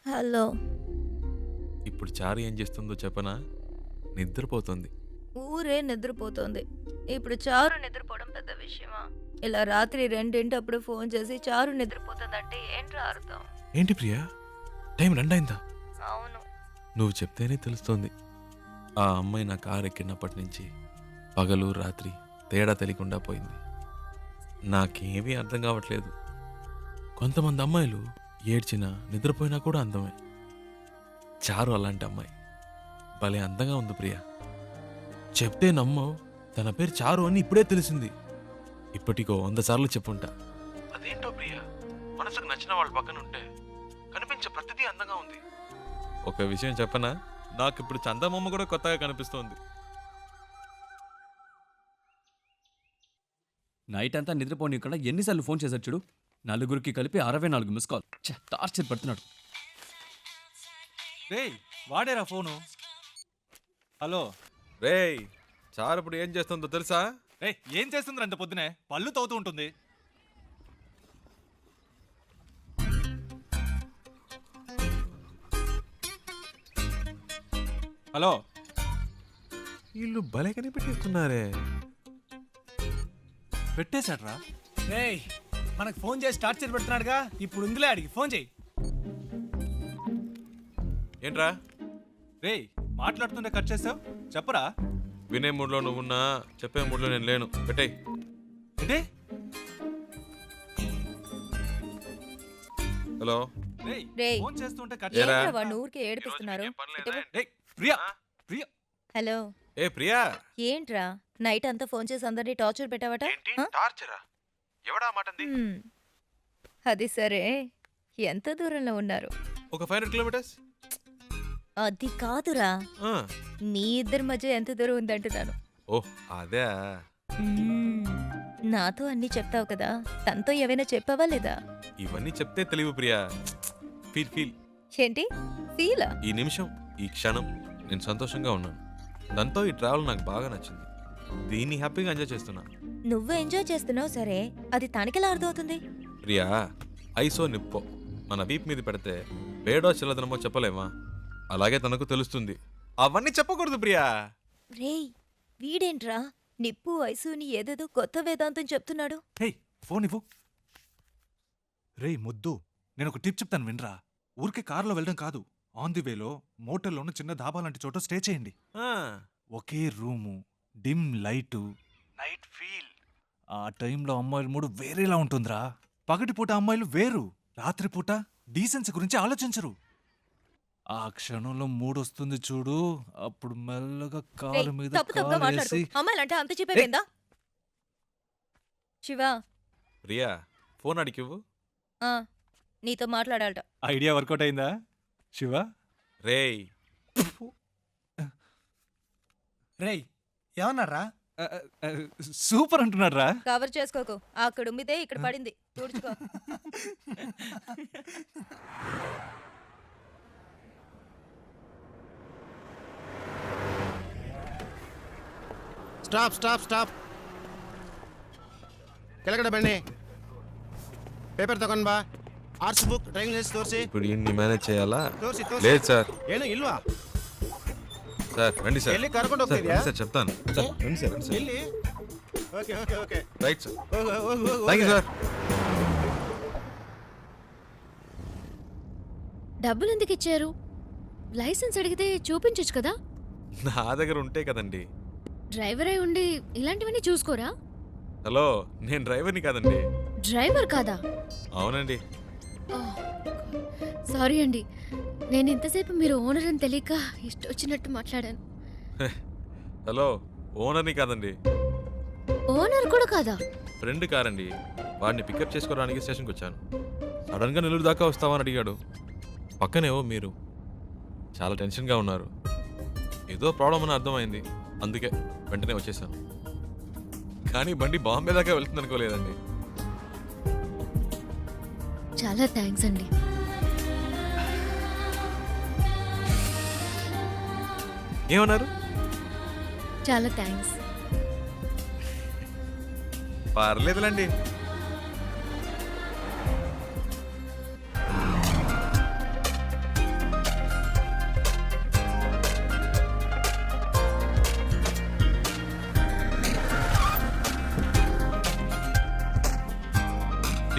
Hello. ఇప్పుడు చారు ఏం చేస్తుందో చెప్పనా? నిద్రపోతుంది. ఊరే నిద్రపోతోంది. ఇప్పుడు చారు నిద్రపోవడం పెద్ద విషయమా? ఇలా రాత్రి 2 ఫోన్ చేసి చారు నిద్రపోతుందంటే ఏంట్రా అర్థం? ఏంటి ప్రియా, టైం 2 అయిందా? అవును. నువ్వు చెప్తేనే తెలుస్తోంది. ఆ అమ్మాయి నా కారు ఎక్కినప్పటి నుంచి పగలు రాత్రి తేడా తెలియకుండా పోయింది. నాకేమీ అర్థం కావట్లేదు. కొంతమంది అమ్మాయిలు ఏడ్చినా నిద్రపోయినా కూడా అందమే. చారు అలాంటి అమ్మాయి. భలే అందంగా ఉంది ప్రియా. చెప్తే నమ్మవు, తన పేరు చారు అని ఇప్పుడే తెలిసింది. ఇప్పటికో 100 సార్లు చెప్పుంటా. అదేంటో ప్రియా, మనసుకు నచ్చిన వాళ్ళ పక్కన ఉంటే కనిపించే ప్రతిదీ అందంగా ఉంది. ఒక విషయం చెప్పనా, నాకు ఇప్పుడు చందమామ కూడా కొత్తగా కనిపిస్తోంది. నైట్ అంతా నిద్రపోనీయకుండా ఎన్నిసార్లు ఫోన్ చేశాడు చూడు. నలుగురికి కలిపి 64 మిస్ కాల్. టార్చర్ పడుతున్నాడు. రేయ్ వాడేరా ఫోను. హలో రేయ్, చారు ఇప్పుడు ఏం చేస్తుందో తెలుసా? రే ఏం చేస్తుందిరా అంత పొద్దునే? పళ్ళు తవ్వుతూ ఉంటుంది. హలో వీళ్ళు భలే కనిపెట్టిస్తున్నారే. పెట్టేశాడ్రా. రేయ్ మనకు ఫోన్ చేసి టార్చర్ పెడుతున్నాడుగా, ఇప్పుడు ఉందిలే అడిగి ఫోన్ చేయి. ఏంట్రా రేయ్ మాట్లాడుతుంటే కట్ చేసావు, చెప్పరా. వినే మూడ్లో నువ్వున్నా, చెప్పే మూడ్లో నేను లేను. పెట్టేయ్. ఏంటి? హలో. రేయ్ రేయ్. ఫోన్ చేస్తుంటే కట్ ఏరా? చేసావు. ఏంట్రా వాడిని ఊరికే ఏడిపిస్తున్నారు? రేయ్ ప్రియా ప్రియా హలో. ఏ ప్రియా, ఏంట్రా నైట్ అంతా ఫోన్ చేసి అందరినీ టార్చర్ పెట్టావట? ఆ? టార్చరా? ఎవడా మాటంది? హ్మ్. అది సరే, ఎంత దూరంలో ఉన్నారు? ఒక 500 కిలోమీటర్స్. అది కాదురా, ఆ. మీ ఇద్దరి మధ్య ఎంత దూరం ఉందంటున్నాను. ఓహ్ అదే. మ్మ్. నాతో అన్నీ చెప్తావు కదా, తనతో ఏవైనా చెప్పావా లేదా? ఇవన్నీ చెప్తే తెలివి ప్రియా. Feel feel. ఏంటి ఫీలా? ఈ నిమిషం, ఈ క్షణం నేను సంతోషంగా ఉన్నాను. దాంతో ఈ ట్రావెల్ నాకు బాగా నచ్చింది. దీన్ని హ్యాపీగా ఎంజాయ్ చేస్తున్నా. నువ్వు ఎంజాయ్ చేస్తున్నావు సరే, అది తనకెలా అర్థమవుతుంది? ప్రియా, ఐసో నిప్పో మన వీప్ మీద పెడితే వేడో చిల్లదనమో చెప్పలేమా? అలాగే తనకు తెలుస్తుంది. అవన్నీ చెప్పకూడదు ప్రియా. రేయ్, వీడేంట్రా నిప్పు ఐసుని ఏదేదో కొత్త వేదాంతం చెప్తున్నాడు. రేయ్ ఫోన్ ఇవ్వు. రేయ్ ముద్దు, నేను ఒక టిప్ చెప్తాను వినరా. ఊరికే కారులో వెళ్ళడం కాదు, ఆన్ ది వేలో మోటల్లోనూ చిన్న ధాబా లాంటి చోట స్టే చేయండి. ఆ, ఒకే room, dim light, night feel. ఆ టైంలో అమ్మాయిల మూడు వేరేలా ఉంటుందిరా. పగటిపూట అమ్మాయిలు వేరు, రాత్రిపూట డీసెన్సీ గురించి ఆలోచించరు. ఆ క్షణంలో మూడొస్తుంది చూడు, అప్పుడు మెల్లగా రేయ్, కాలు మీద తప్పు తప్పుగా మాట్లాడుకో. కాలేసి. అమ్మాయిలంటే అంత చెప్పేవేందా? శివ, ప్రియా ఫోన్ అడిగివ్వు. ఆ, నీతో మాట్లాడాలట. ఐడియా వర్కౌట్ అయిందా శివ? రేయ్, రేయ్ ఏమన్నారా? సూపర్ అంటున్నాడు రా. కవర్ చేసుకోకు, అక్కడ ఉమ్మితే ఇక్కడ పడింది, తుడుచుకో. ಸ್ಟಾಪ್ ಸ್ಟಾಪ್ ಸ್ಟಾಪ್ ಕೆಳಗಡೆ ಬನ್ನಿ. ಪೇಪರ್ ತಗೊಂಡ್ ಬಾ. ಆರ್ಟ್ಸ್ ಬುಕ್, ಡ್ರೈವಿಂಗ್ ಲೈಸೆನ್ಸ್ ತೋರಿಸಿ. ఇప్పుడు ఇన్ని మేనేజ్ చేయాలా? ತೋರಿಸಿ లేదు సార్. ಏನು ಇಲ್ವಾ? సార్ రండి సార్. ಎಲ್ಲಿ ಕರ್ಕೊಂಡು సార్, ಹೋಗ್ತಿದ್ಯಾ? రండి సార్ చెప్తాను. సార్ రండి సార్, రండి సార్. ಎಲ್ಲಿ? Okay okay okay right sir. ಹೋಗು ಹೋಗು ಹೋಗು థ్యాంక్ యూ సార్. డబ్బులు ఎందుకు ఇచ్చారు? లైసెన్స్ అడిగితే చూపించొచ్చు కదా. నా దగ్గర ఉంటే కదండి. డ్రైవర్ అయి ఉండి ఇలాంటివన్నీ చూసుకోరా? హలో, నేను డ్రైవర్ని కాదండి. డ్రైవర్ కాదా? అవునండి. సారీ అండి, నేను ఇంతసేపు మీరు ఓనర్ అని తెలియక ఇష్టం వచ్చినట్టు మాట్లాడాను. హలో, ఓనర్ని కాదండి. ఓనర్ కూడా కాదా? ఫ్రెండ్ కారండి. వాడిని పికప్ చేసుకోవడానికి స్టేషన్కి వచ్చాను. సడన్గా నెల్లూరు దాకా వస్తావని అడిగాడు. పక్కనేవో మీరు చాలా టెన్షన్గా ఉన్నారు. ఏదో ప్రాబ్లం అని అర్థమైంది, అందుకే వెంటనే వచ్చేసాను. కానీ బండి బాంబే దాకా వెళ్తుంది అనుకోలేదండి. చాలా థ్యాంక్స్ అండి. ఏమన్నారు? చాలా థ్యాంక్స్. పర్లేదులండి.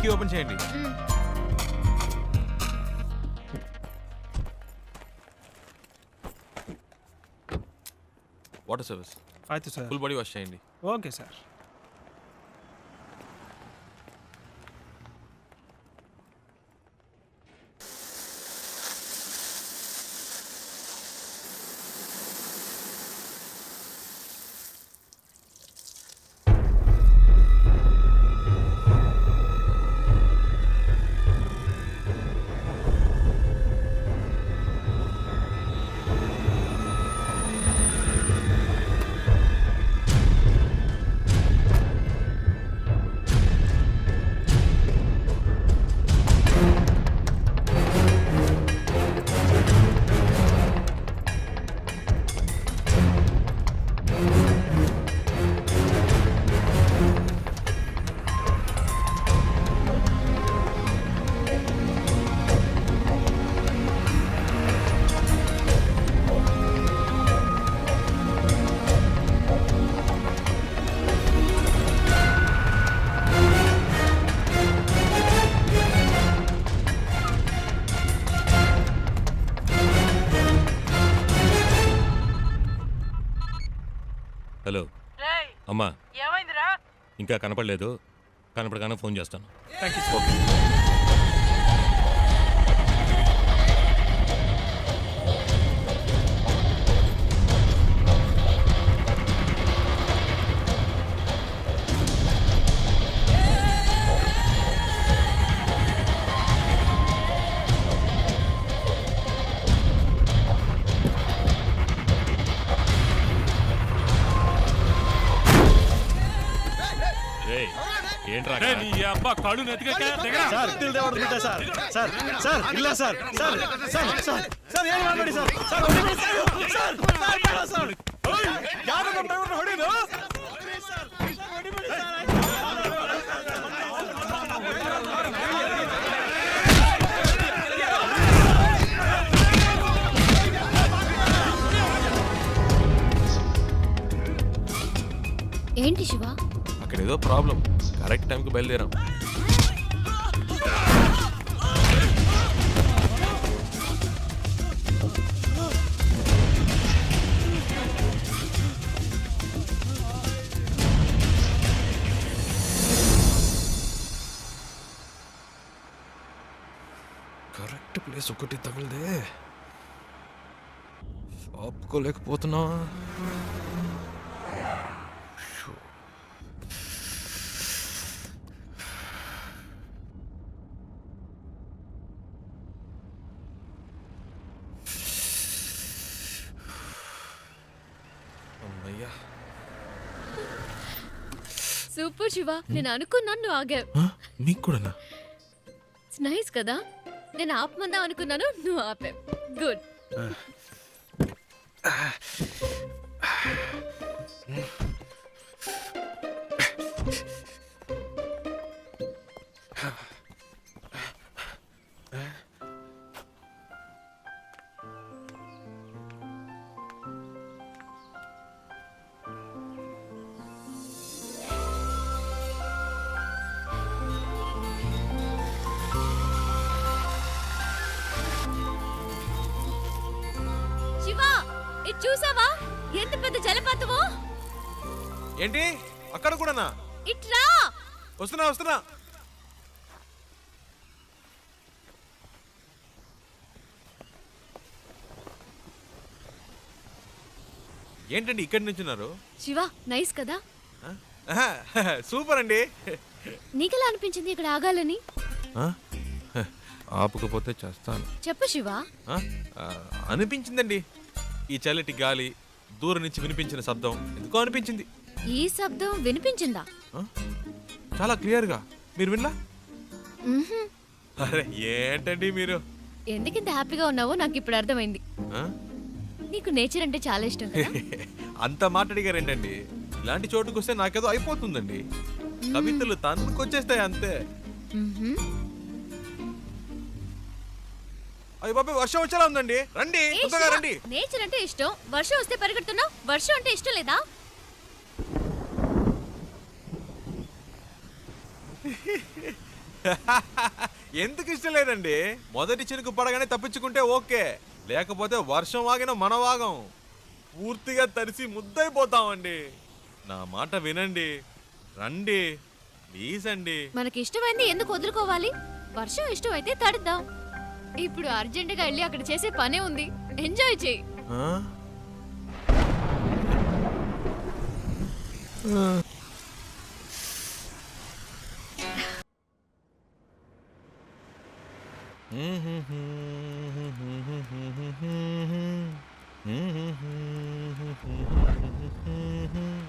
కిటికీ ఓపెన్ చేయండి. వాటర్ సర్వీస్ అయితే సార్. ఫుల్ బాడీ వాష్ చేయండి. Okay sir. హలో అమ్మా, ఏమైందిరా? ఇంకా కనపడలేదు. కనపడగానే ఫోన్ చేస్తాను. ఏంట్రా కాళ్ళు నెత్తిగా సార్ ఇల్లు దేవడు బిడ్డ సార్. సార్ సార్ ಇಲ್ಲ sir. Sir sir sir sir ಏನು ಮಾಡಬೇಡಿ సార్. సార్ ಹೊಡಿಬೇಡಿ సార్. సార్ సార్ ಯಾರು ನಮ್ಮ ಡ್ರೈವರ್ನ ಹೊಡಿದು? Sir ಹೊಡಿಬೇಡಿ sir. ఏంటి శివ? అక్కడ ఏదో ప్రాబ్లం. కరెక్ట్ టైంకి బయలుదేరాం. కరెక్ట్ ప్లేస్ ఒకటి తగిలిదే. ఆపుకోలేకపోతున్నా. సూపర్ శివ, నేను అనుకున్నాను నువ్వు ఆగావు. మీకు కూడానా? నైస్ కదా. నేను ఆపమందా అనుకున్నాను, నువ్వు ఆపావు. గుడ్. చూసావా ఎంత పెద్ద జలపాతమో? ఏంటి అక్కడ కూడానా? ఇట్రా. వస్తున్నా వస్తున్నా. ఏంటండి ఇక్కడి నుంచున్నారు? శివ నైస్ కదా. సూపర్ అండి. నీకెలా అనిపించింది ఇక్కడ ఆగాలని? ఆపుకపోతే చేస్తాను. చెప్పు శివ. అనిపించిందండి. ఈ చల్లటి గాలి, దూరం నుంచి వినిపించిన శబ్దం ఎందుకో అనిపించింది. ఈ శబ్దం వినిపించిందా? చాలా క్లియర్గా. మీరు వినలా? అరే ఏంటండి మీరు? ఎందుకింత హ్యాపీగా ఉన్నావో నాకు ఇప్పుడు అర్థమైంది. నీకు నేచర్ అంటే చాలా ఇష్టం కదా. అంత మాట్లాడిగారేంటండి? ఇలాంటి చోటుకు వస్తే నాకేదో అయిపోతుందండి. కవితలు తన్నుకొచ్చేస్తాయి అంతే. అయ్య బాబాయ్ వర్షం వచ్చేలా ఉందండి. రండి తొందరగా రండి. నేచర్ అంటే ఇష్టం, వర్షం వస్తే పరిగెడుతున్నావు. వర్షం అంటే ఇష్టం లేదా? ఎందుకు ఇష్టం లేదండి? మొదటి చినుకు పడగానే తప్పించుకుంటే ఓకే, లేకపోతే వర్షం వాగిన మన వాగం పూర్తిగా తడిసి ముద్దైపోతామండి. నా మాట వినండి, రండి ప్లీజ్ అండి. మనకి ఇష్టమైంది ఎందుకు వదులుకోవాలి? వర్షం ఇష్టమైతే తడుద్దాం. ఇప్పుడు అర్జెంటుగా వెళ్ళి అక్కడ చేసే పనే ఉంది. ఎంజాయ్ చేయి.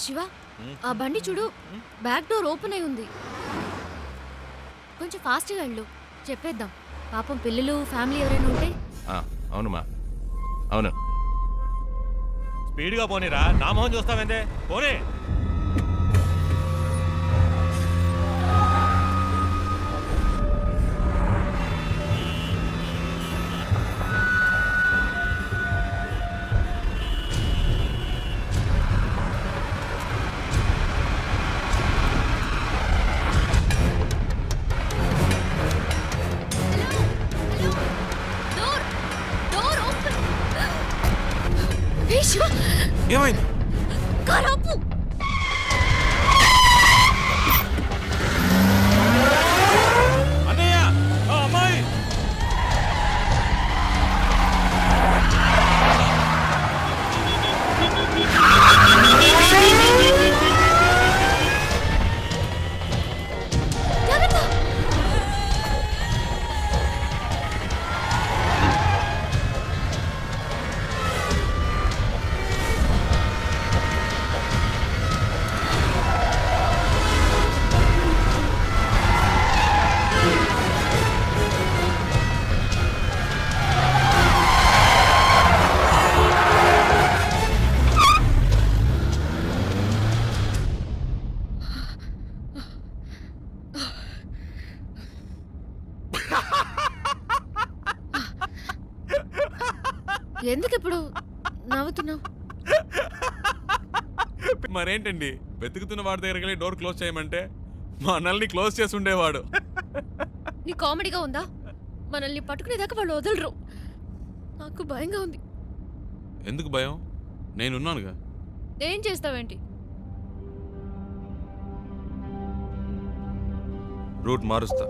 శివ, ఆ బండి చూడు, బ్యాక్ డోర్ ఓపెన్ అయి ఉంది. కొంచెం ఫాస్ట్గా వెళ్ళు, చెప్పేద్దాం. పాపం పిల్లలు ఫ్యామిలీ ఎవరైనా ఉంటే. అవునమ్మా, అవును. స్పీడ్గా పోనీరా, నా మొహం చూస్తావేందే, పోనీ. Door open. శివ, ఏమైంది? కారు ఆపు. అన్నయ్య, అమ్మాయి. జాగ్రత్త. ఎందుకు ఇప్పుడు నవ్వుతున్నావు? మరేంటండి, వెతుకుతున్న వాడి దగ్గరికి వెళ్ళి డోర్ క్లోజ్ చేయమంటే మా అన్నల్ని క్లోజ్ చేసి ఉండేవాడు. నీ కామెడీగా ఉందా? మనల్ని పట్టుకునేదాకా వాళ్ళు వదలరు. నాకు భయంగా ఉంది. ఎందుకు భయం? నేనున్నానుగా. ఏం చేస్తావేంటి? రూట్ మారుస్తా.